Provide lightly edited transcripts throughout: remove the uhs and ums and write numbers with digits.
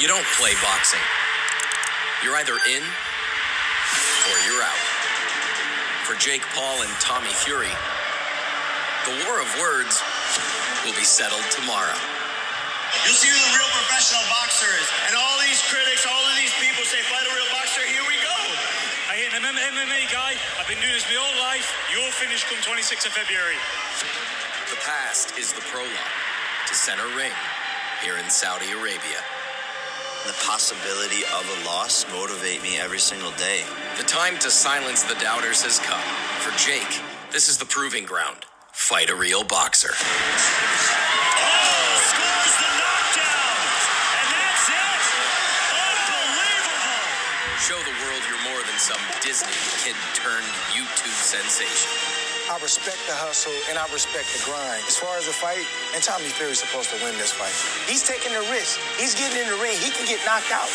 You don't play boxing. You're either in or you're out. For Jake Paul and Tommy Fury, the war of words will be settled tomorrow. You'll see who the real professional boxer is. And all these critics, all of these people say, fight a real boxer, here we go. I ain't an MMA guy. I've been doing this my whole life. You'll finish come 26th of February. The past is the prologue to Center Ring here in Saudi Arabia. The possibility of a loss motivate me every single day. The time to silence the doubters has come. For Jake, this is the proving ground. Fight a real boxer. Scores the knockdown, and that's it. Unbelievable. Show the world you're more than some Disney kid turned YouTube sensation. I respect the hustle and I respect the grind. As far as the fight, and Tommy Fury's supposed to win this fight. He's taking the risk. He's getting in the ring. He can get knocked out.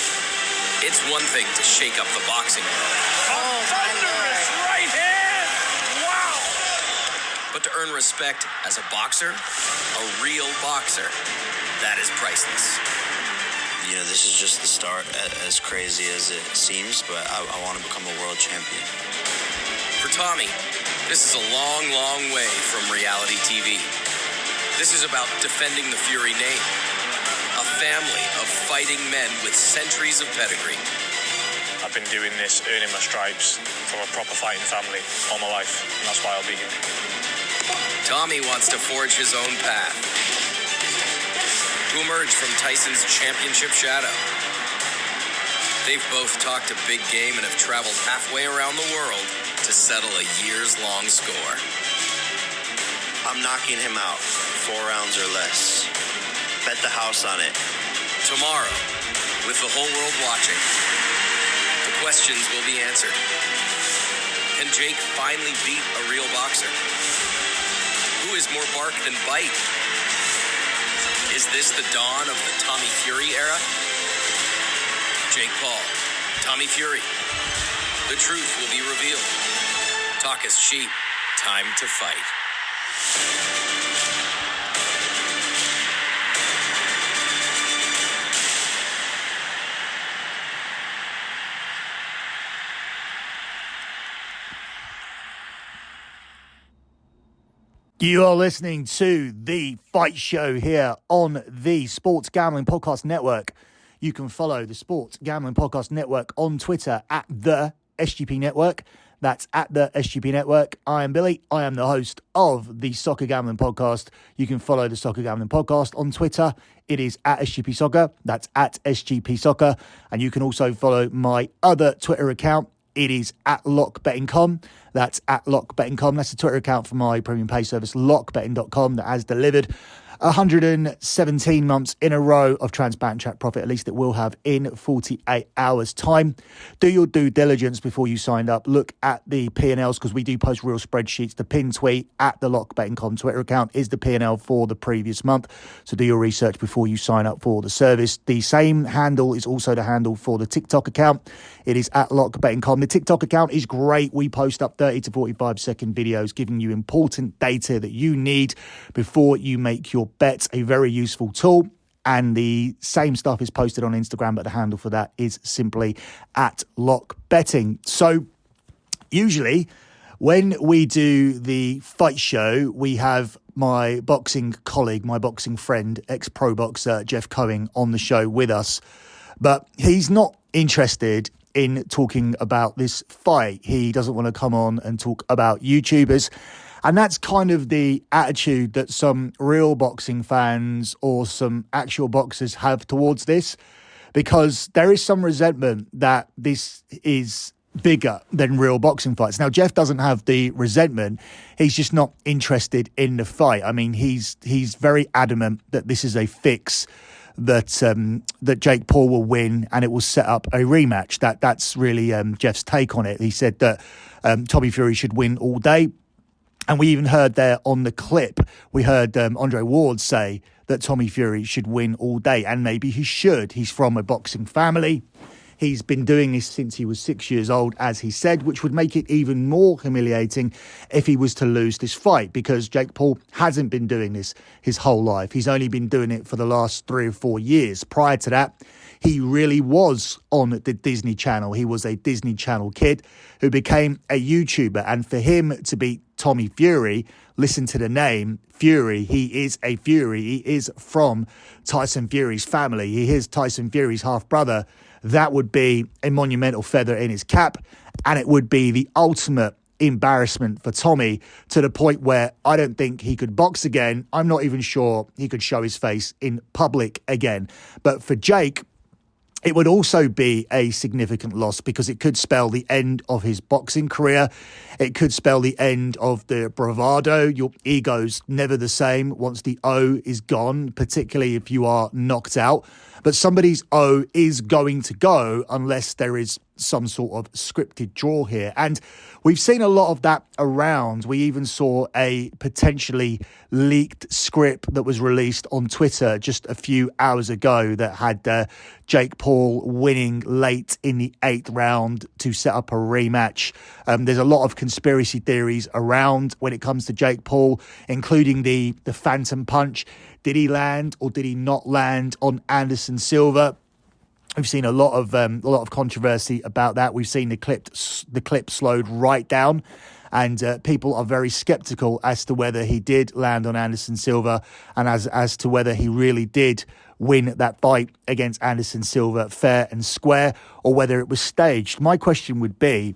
It's one thing to shake up the boxing world. Oh, thunderous right hand. Wow. But to earn respect as a boxer, a real boxer, that is priceless. You know, this is just the start, as crazy as it seems, but I want to become a world champion. For Tommy, this is a long, long way from reality TV. This is about defending the Fury name. A family of fighting men with centuries of pedigree. I've been doing this, earning my stripes from a proper fighting family all my life, and that's why I'll beat him. Tommy wants to forge his own path. To emerge from Tyson's championship shadow. They've both talked a big game and have traveled halfway around the world to settle a years-long score. I'm knocking him out, 4 rounds or less. Bet the house on it. Tomorrow, with the whole world watching, the questions will be answered. Can Jake finally beat a real boxer? Who is more bark than bite? Is this the dawn of the Tommy Fury era? Jake Paul, Tommy Fury. The truth will be revealed. Talk is cheap. Time to fight. You are listening to The Fight Show here on the Sports Gambling Podcast Network. You can follow the Sports Gambling Podcast Network on Twitter at the SGP Network. That's at the SGP Network. I am Billy. I am the host of the Soccer Gambling Podcast. You can follow the Soccer Gambling Podcast on Twitter. It is at SGP Soccer. That's at SGP Soccer. And you can also follow my other Twitter account. It is at LockBettingCom. That's at LockBettingCom. That's the Twitter account for my premium pay service, LockBetting.com, that has delivered 117 months in a row of transparent track profit. At least it will have in 48 hours time. Do your due diligence before you sign up. Look at the P&Ls because we do post real spreadsheets. The pin tweet at the LockBettingCom Twitter account is the P&L for the previous month. So do your research before you sign up for the service. The same handle is also the handle for the TikTok account. It is at LockBettingCom. The TikTok account is great. We post up 30 to 45 second videos giving you important data that you need before you make your bets. A very useful tool. And the same stuff is posted on Instagram, but the handle for that is simply at LockBetting. So usually when we do the fight show, we have my boxing colleague, my boxing friend, ex-pro boxer Jeff Cohen on the show with us. But he's not interested in talking about this fight. He doesn't want to come on and talk about YouTubers. And that's kind of the attitude that some real boxing fans or some actual boxers have towards this, because there is some resentment that this is bigger than real boxing fights. Now, Jeff doesn't have the resentment. He's just not interested in the fight. I mean, he's very adamant that this is a fix, that Jake Paul will win and it will set up a rematch. That's really Jeff's take on it. He said that Tommy Fury should win all day. And we even heard there on the clip, we heard Andre Ward say that Tommy Fury should win all day. And maybe he should. He's from a boxing family. He's been doing this since he was 6 years old, as he said, which would make it even more humiliating if he was to lose this fight, because Jake Paul hasn't been doing this his whole life. He's only been doing it for the last 3 or 4 years. Prior to that, he really was on the Disney Channel. He was a Disney Channel kid who became a YouTuber. And for him to beat Tommy Fury, listen to the name, Fury, he is a Fury. He is from Tyson Fury's family. He is Tyson Fury's half-brother. That would be a monumental feather in his cap, and it would be the ultimate embarrassment for Tommy, to the point where I don't think he could box again. I'm not even sure he could show his face in public again. But for Jake, it would also be a significant loss, because it could spell the end of his boxing career. It could spell the end of the bravado. Your ego's never the same once the O is gone, particularly if you are knocked out. But somebody's O is going to go unless there is some sort of scripted draw here. And we've seen a lot of that around. We even saw a potentially leaked script that was released on Twitter just a few hours ago that had Jake Paul winning late in the 8th round to set up a rematch. There's a lot of conspiracy theories around when it comes to Jake Paul, including the phantom punch. Did he land or did he not land on Anderson Silva? We've seen a lot of controversy about that. We've seen the clip slowed right down, and people are very skeptical as to whether he did land on Anderson Silva, and as to whether he really did win that fight against Anderson Silva fair and square, or whether it was staged. My question would be,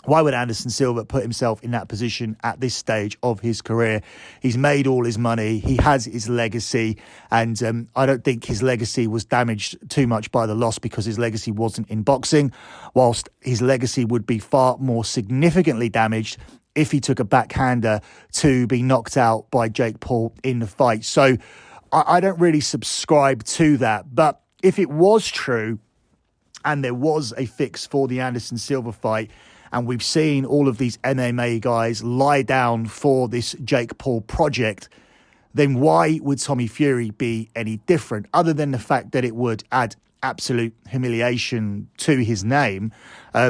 why would Anderson Silva put himself in that position at this stage of his career? He's made all his money. He has his legacy. And I don't think his legacy was damaged too much by the loss, because his legacy wasn't in boxing, whilst his legacy would be far more significantly damaged if he took a backhander to be knocked out by Jake Paul in the fight. So I don't really subscribe to that. But if it was true and there was a fix for the Anderson Silva fight, and we've seen all of these MMA guys lie down for this Jake Paul project, then why would Tommy Fury be any different, other than the fact that it would add absolute humiliation to his name?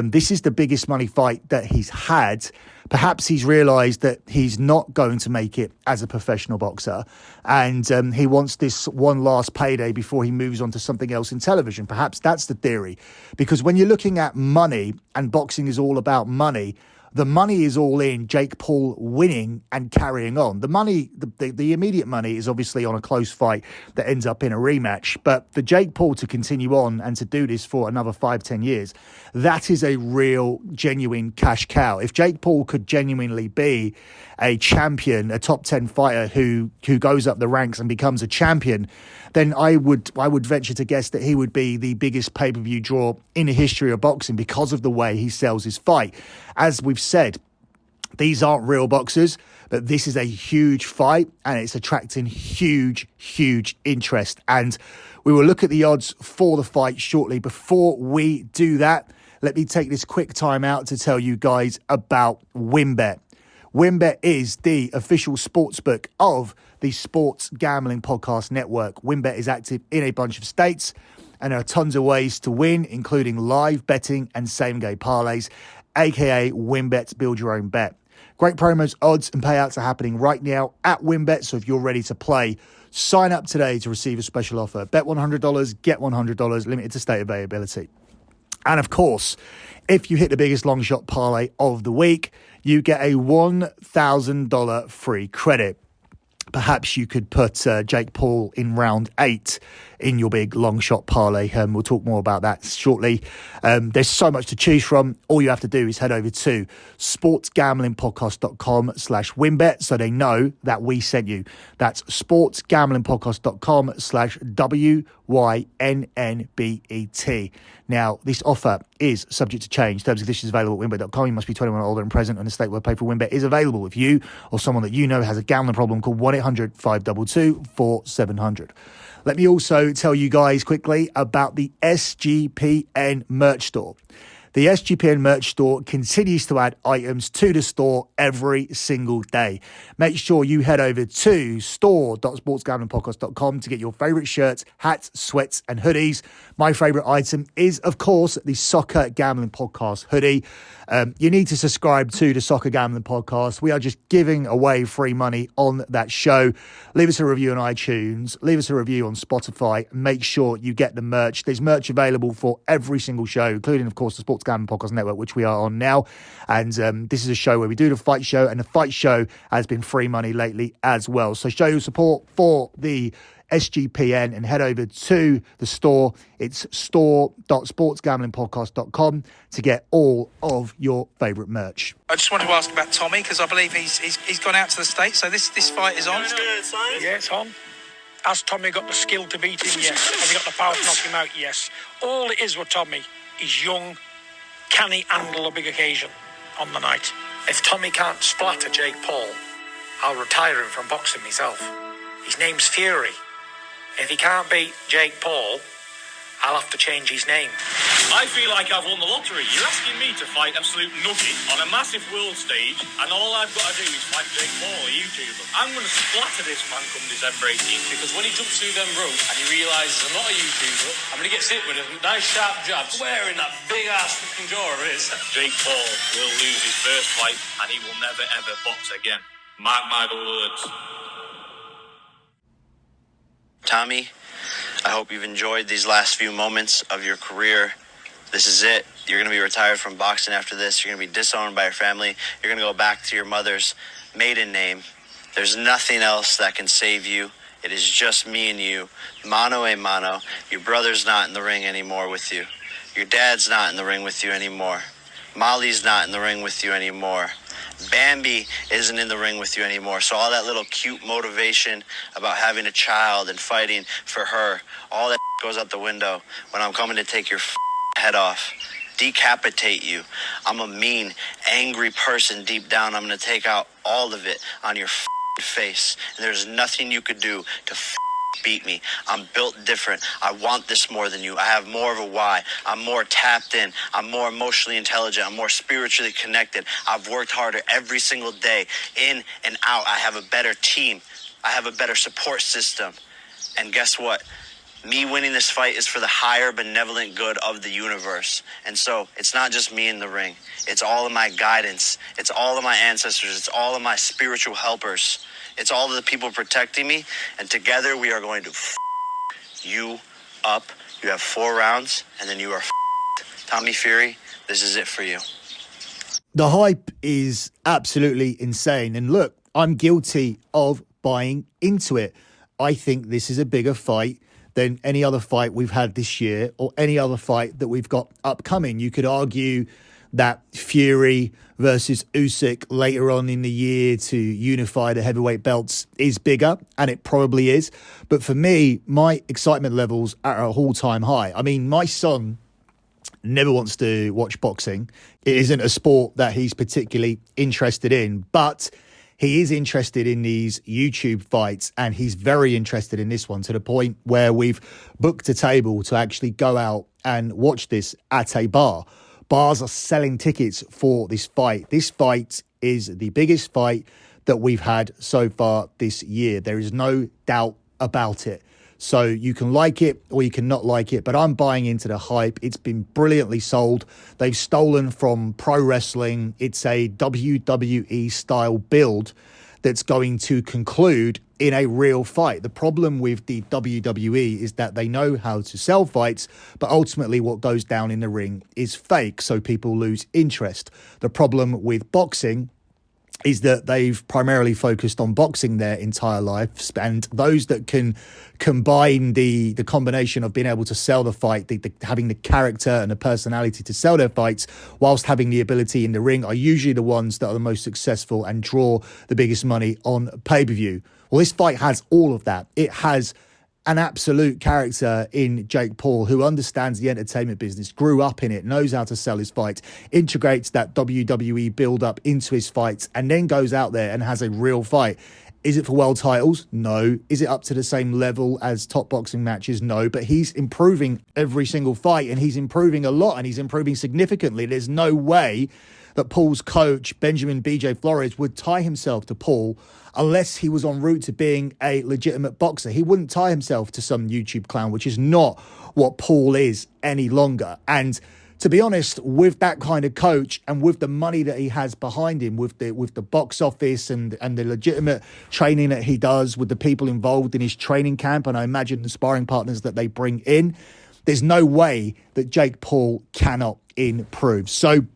This is the biggest money fight that he's had. Perhaps he's realised that he's not going to make it as a professional boxer, and he wants this one last payday before he moves on to something else in television. Perhaps that's the theory, because when you're looking at money, and boxing is all about money, the money is all in Jake Paul winning and carrying on. The money, the immediate money is obviously on a close fight that ends up in a rematch. But for Jake Paul to continue on and to do this for another 5-10 years, that is a real, genuine cash cow. If Jake Paul could genuinely be a champion, a top 10 fighter who goes up the ranks and becomes a champion, then I would venture to guess that he would be the biggest pay-per-view draw in the history of boxing, because of the way he sells his fight. As we've said, these aren't real boxers, but this is a huge fight, and it's attracting huge interest. And we will look at the odds for the fight shortly. Before we do that, let me take this quick time out to tell you guys about WynnBET. WynnBET is the official sportsbook of the Sports Gambling Podcast Network. WynnBET is active in a bunch of states, and there are tons of ways to win, including live betting and same-game parlays, aka WynnBET Build Your Own Bet. Great promos, odds, and payouts are happening right now at WynnBET, so if you're ready to play, sign up today to receive a special offer. Bet $100, get $100, limited to state availability. And of course, if you hit the biggest long shot parlay of the week, you get a $1,000 free credit. Perhaps you could put Jake Paul in round 8 in your big long shot parlay. We'll talk more about that shortly. There's so much to choose from. All you have to do is head over to sportsgamblingpodcast.com/WynnBET so they know that we sent you. That's sportsgamblingpodcast.com/WYNNBET. Now, this offer is subject to change. Terms and conditions available at WynnBET.com. You must be 21 or older and present in the state where play for WynnBET is available. If you or someone that you know has a gambling problem, call 1-800-522-4700. Let me also tell you guys quickly about the SGPN merch store. The SGPN merch store continues to add items to the store every single day. Make sure you head over to store.sportsgamblingpodcast.com to get your favourite shirts, hats, sweats and hoodies. My favourite item is, of course, the Soccer Gambling Podcast hoodie. You need to subscribe to the Soccer Gambling Podcast. We are just giving away free money on that show. Leave us a review on iTunes. Leave us a review on Spotify. Make sure you get the merch. There's merch available for every single show, including, of course, the Sports Gambling Podcast Network, which we are on now. And this is a show where we do the fight show, and the fight show has been free money lately as well. So show your support for the SGPN and head over to the store. It's store.sportsgamblingpodcast.com to get all of your favourite merch. I just wanted to ask about Tommy, because I believe he's gone out to the States, so this fight is on. Yeah, it's on. Has Tommy got the skill to beat him? Yes. Has he got the power to knock him out? Yes. All it is with Tommy, he's young. Can he handle a big occasion on the night? If Tommy can't splatter Jake Paul, I'll retire him from boxing myself. His name's Fury. If he can't beat Jake Paul, I'll have to change his name. I feel like I've won the lottery. You're asking me to fight absolute nugget on a massive world stage, and all I've got to do is fight Jake Paul, a YouTuber. I'm going to splatter this man come December 18th, because when he jumps through them ropes and he realises I'm not a YouTuber, I'm going to get hit with a nice sharp jab, swearing that big-ass fucking jaw of his. Jake Paul will lose his first fight, and he will never, ever box again. Mark my words. Tommy, I hope you've enjoyed these last few moments of your career. This is it. You're going to be retired from boxing after this. You're going to be disowned by your family. You're going to go back to your mother's maiden name. There's nothing else that can save you. It is just me and you, mano a mano. Your brother's not in the ring anymore with you. Your dad's not in the ring with you anymore. Molly's not in the ring with you anymore. Bambi isn't in the ring with you anymore. So all that little cute motivation about having a child and fighting for her, all that goes out the window when I'm coming to take your head off, decapitate you. I'm a mean, angry person deep down. I'm going to take out all of it on your face. And there's nothing you could do to beat me. I'm built different. I want this more than you. I have more of a why. I'm more tapped in. I'm more emotionally intelligent. I'm more spiritually connected. I've worked harder every single day, in and out. I have a better team. I have a better support system. And guess what? Me winning this fight is for the higher benevolent good of the universe. And so it's not just me in the ring. It's all of my guidance. It's all of my ancestors. It's all of my spiritual helpers. It's all of the people protecting me, and together we are going to you up. You have 4 rounds, and then you are Tommy Fury, this is it for you. The hype is absolutely insane. And look, I'm guilty of buying into it. I think this is a bigger fight than any other fight we've had this year or any other fight that we've got upcoming. You could argue that Fury versus Usyk later on in the year to unify the heavyweight belts is bigger, and it probably is. But for me, my excitement levels are at an all-time high. I mean, my son never wants to watch boxing. It isn't a sport that he's particularly interested in, but he is interested in these YouTube fights, and he's very interested in this one to the point where we've booked a table to actually go out and watch this at a bar. Bars are selling tickets for this fight. This fight is the biggest fight that we've had so far this year. There is no doubt about it. So you can like it or you can not like it, but I'm buying into the hype. It's been brilliantly sold. They've stolen from pro wrestling. It's a WWE style build that's going to conclude in a real fight. The problem with the WWE is that they know how to sell fights, but ultimately what goes down in the ring is fake, so people lose interest. The problem with boxing is that they've primarily focused on boxing their entire lives, and those that can combine the combination of being able to sell the fight, having the character and the personality to sell their fights whilst having the ability in the ring are usually the ones that are the most successful and draw the biggest money on pay-per-view. Well, this fight has all of that. It has an absolute character in Jake Paul who understands the entertainment business, grew up in it, knows how to sell his fights, integrates that WWE build-up into his fights, and then goes out there and has a real fight. Is it for world titles? No. Is it up to the same level as top boxing matches? No. But he's improving every single fight, and he's improving a lot, and he's improving significantly. There's no way that Paul's coach, Benjamin BJ Flores, would tie himself to Paul unless he was en route to being a legitimate boxer. He wouldn't tie himself to some YouTube clown, which is not what Paul is any longer. And to be honest, with that kind of coach and with the money that he has behind him, with the box office and the legitimate training that he does, with the people involved in his training camp, and I imagine the sparring partners that they bring in, there's no way that Jake Paul cannot improve. So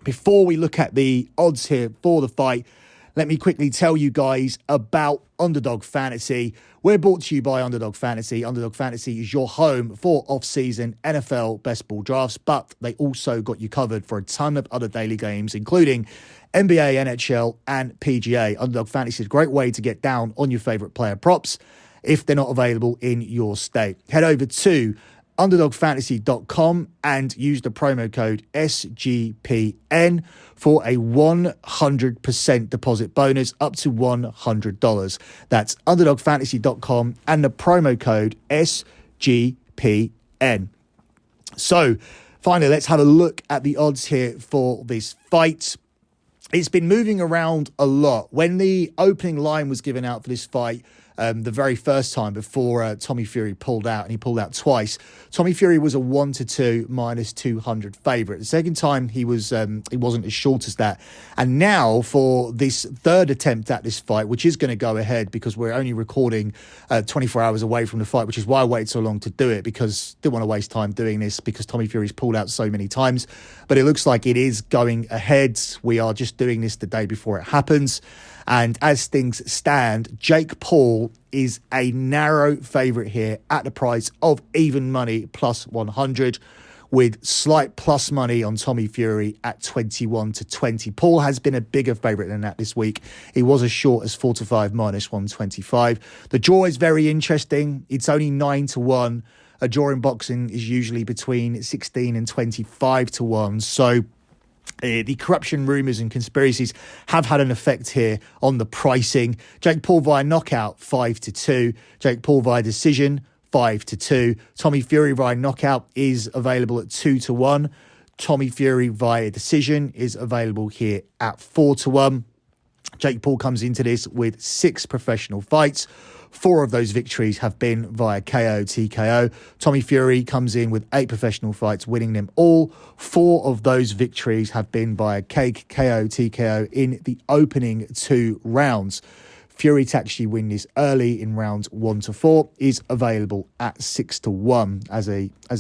before we look at the odds here for the fight, let me quickly tell you guys about Underdog Fantasy. We're brought to you by Underdog Fantasy. Underdog Fantasy is your home for off-season NFL best ball drafts, but they also got you covered for a ton of other daily games, including NBA, NHL, and PGA. Underdog Fantasy is a great way to get down on your favorite player props if they're not available in your state. Head over to underdogfantasy.com and use the promo code SGPN for a 100% deposit bonus up to $100. That's underdogfantasy.com and the promo code SGPN. So finally, let's have a look at the odds here for this fight. It's been moving around a lot. When the opening line was given out for this fight, the very first time before Tommy Fury pulled out, and he pulled out twice, Tommy Fury was a 1-2 minus 200 favourite. The second time he wasn't as short as that. And now for this third attempt at this fight, which is going to go ahead because we're only recording 24 hours away from the fight, which is why I waited so long to do it, because I didn't want to waste time doing this because Tommy Fury's pulled out so many times. But it looks like it is going ahead. We are just doing this the day before it happens. And as things stand, Jake Paul is a narrow favourite here at the price of even money plus 100, with slight plus money on Tommy Fury at 21-20. Paul has been a bigger favourite than that this week. He was as short as 4-5 minus 125. The draw is very interesting. It's only 9-1. A draw in boxing is usually between 16 and 25-1. So the corruption rumours and conspiracies have had an effect here on the pricing. Jake Paul via knockout, 5-2. Jake Paul via decision, 5-2. Tommy Fury via knockout is available at 2-1. Tommy Fury via decision is available here at 4-1. Jake Paul comes into this with 6 professional fights. 4 of those victories have been via KO, TKO. Tommy Fury comes in with 8 professional fights, winning them all. 4 of those victories have been via KO, TKO in the opening 2 rounds. Fury to actually win this early in rounds 1-4 is available at 6-1 as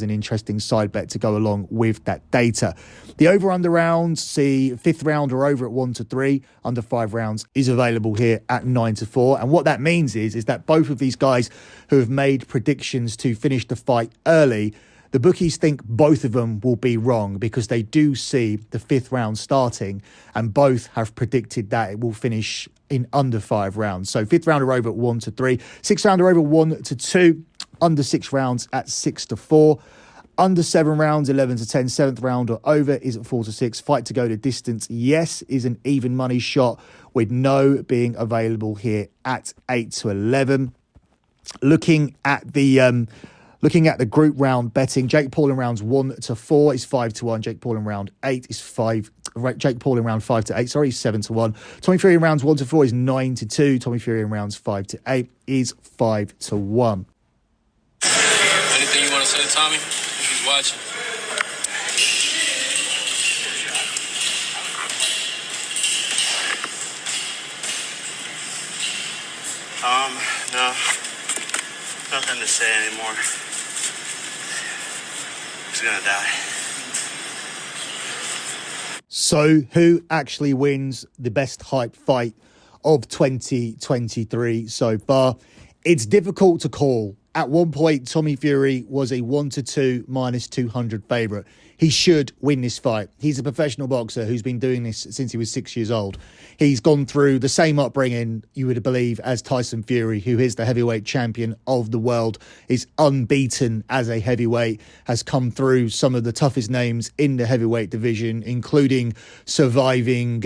an interesting side bet to go along with that data. The over-under rounds, the 5th round or over at 1-3, under 5 rounds is available here at 9-4. And what that means is that both of these guys who have made predictions to finish the fight early, the bookies think both of them will be wrong because they do see the 5th round starting, and both have predicted that it will finish in under 5 rounds. So 5th round or over at 1-3, 6th round or over 1-2, under 6 rounds at 6-4, under 7 rounds 11-10, 7th round or over is at 4-6. Fight to go the distance, yes, is an even money shot, with no being available here at 8-11. Looking at the group round betting, Jake Paul in rounds 1-4 is 5-1. Jake Paul in round 8 is 5. Jake Paul in round 5-8, is 7-1. Tommy Fury in rounds 1-4 is 9-2. Tommy Fury in rounds 5-8 is 5-1. Anything you want to say, Tommy? Who's watching? No. Nothing to say anymore. He's gonna die. So who actually wins the best hype fight of 2023 so far? It's difficult to call. at one point, Tommy Fury was a 1-2 minus 200 favourite. He should win this fight. He's a professional boxer who's been doing this since he was 6 years old. He's gone through the same upbringing, you would believe, as Tyson Fury, who is the heavyweight champion of the world, is unbeaten as a heavyweight, has come through some of the toughest names in the heavyweight division, including surviving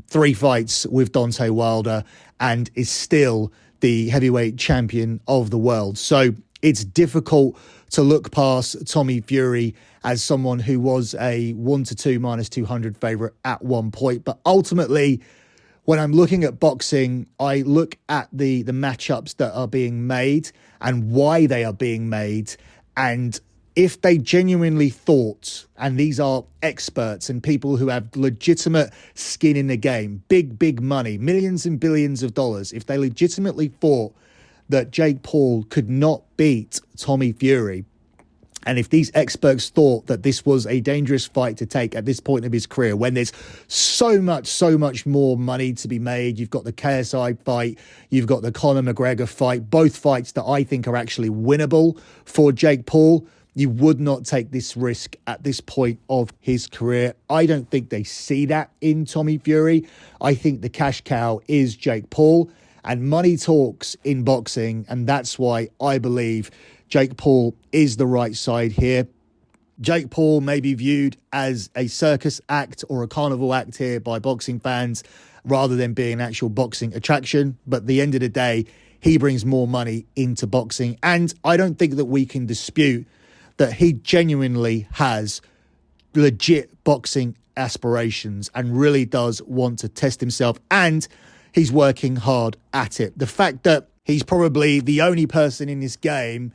3 fights with Deontay Wilder, and is still the heavyweight champion of the world. So it's difficult to look past Tommy Fury as someone who was a 1-2 minus 200 favourite at one point. But ultimately, when I'm looking at boxing, I look at the matchups that are being made and why they are being made. And if they genuinely thought, and these are experts and people who have legitimate skin in the game, big money, millions and billions of dollars, if they legitimately thought that Jake Paul could not beat Tommy Fury, and if these experts thought that this was a dangerous fight to take at this point of his career, when there's so much more money to be made, you've got the KSI fight, you've got the Conor McGregor fight, both fights that I think are actually winnable for Jake Paul, you would not take this risk at this point of his career. I don't think they see that in Tommy Fury. I think the cash cow is Jake Paul, and money talks in boxing, and that's why I believe Jake Paul is the right side here. Jake Paul may be viewed as a circus act or a carnival act here by boxing fans rather than being an actual boxing attraction. But at the end of the day, he brings more money into boxing. And I don't think that we can dispute that he genuinely has legit boxing aspirations and really does want to test himself. And he's working hard at it. The fact that he's probably the only person in this game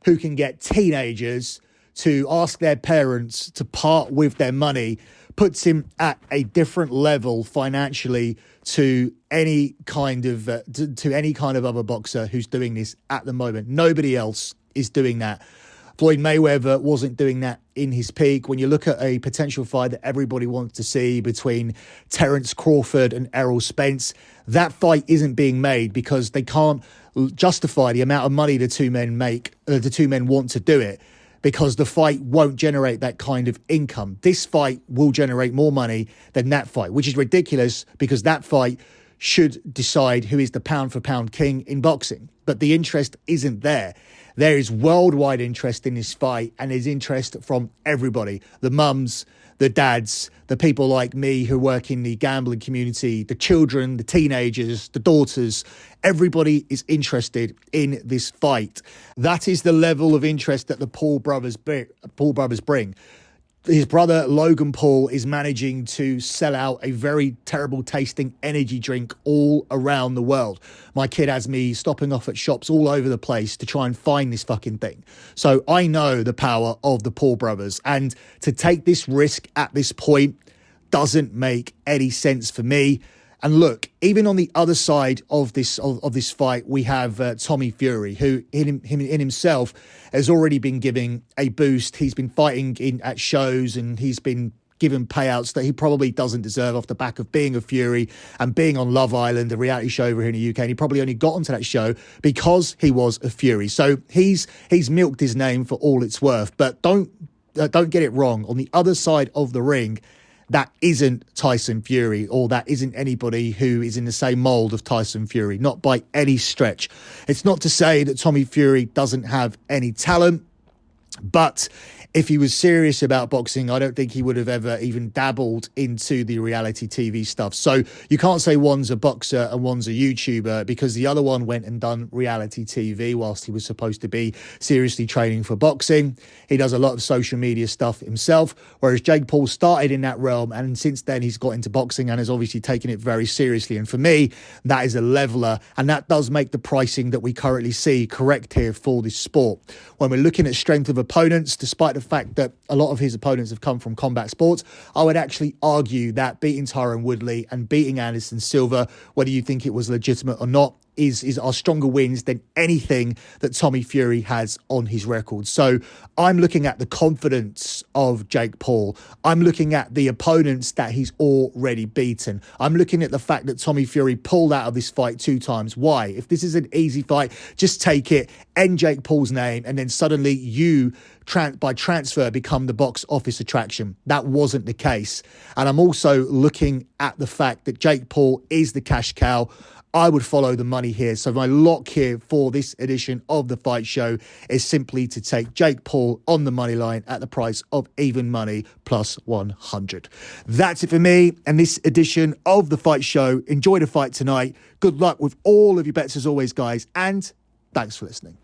who can get teenagers to ask their parents to part with their money puts him at a different level financially to any kind of other boxer who's doing this at the moment. Nobody else is doing that. Floyd Mayweather wasn't doing that in his peak. When you look at a potential fight that everybody wants to see between Terence Crawford and Errol Spence, that fight isn't being made because they can't justify the amount of money the two men make, the two men want to do it, because the fight won't generate that kind of income. This fight will generate more money than that fight, which is ridiculous because that fight should decide who is the pound for pound king in boxing. But the interest isn't there. There is worldwide interest in this fight, and there's interest from everybody. The mums, the dads, the people like me who work in the gambling community, the children, the teenagers, the daughters. Everybody is interested in this fight. That is the level of interest that the Paul brothers bring. His brother, Logan Paul, is managing to sell out a very terrible tasting energy drink all around the world. My kid has me stopping off at shops all over the place to try and find this fucking thing. So I know the power of the Paul brothers, and to take this risk at this point doesn't make any sense for me. And look, even on the other side of this fight, we have Tommy Fury, who in himself has already been giving a boost. He's been fighting at shows, and he's been given payouts that he probably doesn't deserve off the back of being a Fury and being on Love Island, a reality show over here in the UK. And he probably only got onto that show because he was a Fury. So he's milked his name for all it's worth. But don't get it wrong. On the other side of the ring, that isn't Tyson Fury, or that isn't anybody who is in the same mold of Tyson Fury, not by any stretch. It's not to say that Tommy Fury doesn't have any talent, but if he was serious about boxing, I don't think he would have ever even dabbled into the reality TV stuff. So you can't say one's a boxer and one's a YouTuber, because the other one went and done reality TV whilst he was supposed to be seriously training for boxing. He does a lot of social media stuff himself, whereas Jake Paul started in that realm, and since then he's got into boxing and has obviously taken it very seriously. And for me, that is a leveler, and that does make the pricing that we currently see correct here for this sport. When we're looking at strength of opponents, despite the fact that a lot of his opponents have come from combat sports, I would actually argue that beating Tyron Woodley and beating Anderson Silva, whether you think it was legitimate or not, are stronger wins than anything that Tommy Fury has on his record. So I'm looking at the confidence of Jake Paul. I'm looking at the opponents that he's already beaten. I'm looking at the fact that Tommy Fury pulled out of this fight 2 times. Why? If this is an easy fight, just take it, end Jake Paul's name, and then suddenly you, by transfer, become the box office attraction. That wasn't the case. And I'm also looking at the fact that Jake Paul is the cash cow. I would follow the money here. So my lock here for this edition of the Fight Show is simply to take Jake Paul on the money line at the price of even money plus 100. That's it for me and this edition of the Fight Show. Enjoy the fight tonight. Good luck with all of your bets as always, guys, and thanks for listening.